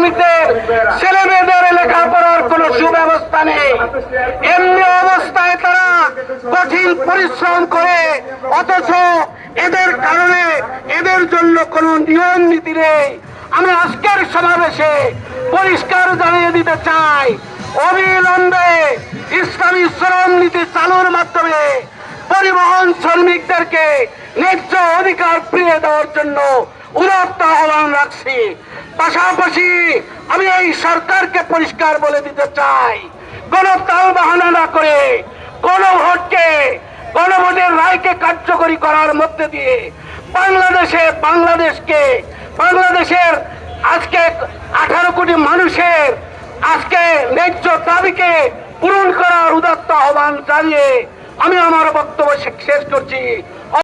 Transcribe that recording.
শ্রমিকদের ছেলে মেয়েদের লেখাপড়ার কোন সুব্যবস্থা নেই। এমনি অবস্থায় তারা কঠিন পরিশ্রম করে, অথচ এদের কারণে এদের জন্য কোনো নিয়ম নীতি নেই। আমি আজকের সমাবেশে পরিষ্কার জানিয়ে দিতে চাই, অবিলম্বে ইসলামী শ্রম নীতি চালুর মাধ্যমে পরিবহন শ্রমিকদেরকে ন্যায্য অধিকার ফিরিয়ে দেওয়ার জন্য উদাত্ত আহ্বান রাখছি। পাশাপাশি আমি এই সরকারকে পরিষ্কার বলে দিতে চাই, কোন তাল বাহানা না করে গণভোটের রায়কে কার্যকরী করার মধ্যে দিয়ে বাংলাদেশের আজকে 18 কোটি মানুষের আজকে ন্যায্য দাবিকে পূরণ করার উদাত্ত আহ্বান জানিয়ে আমি আমার বক্তব্য শেষ করছি।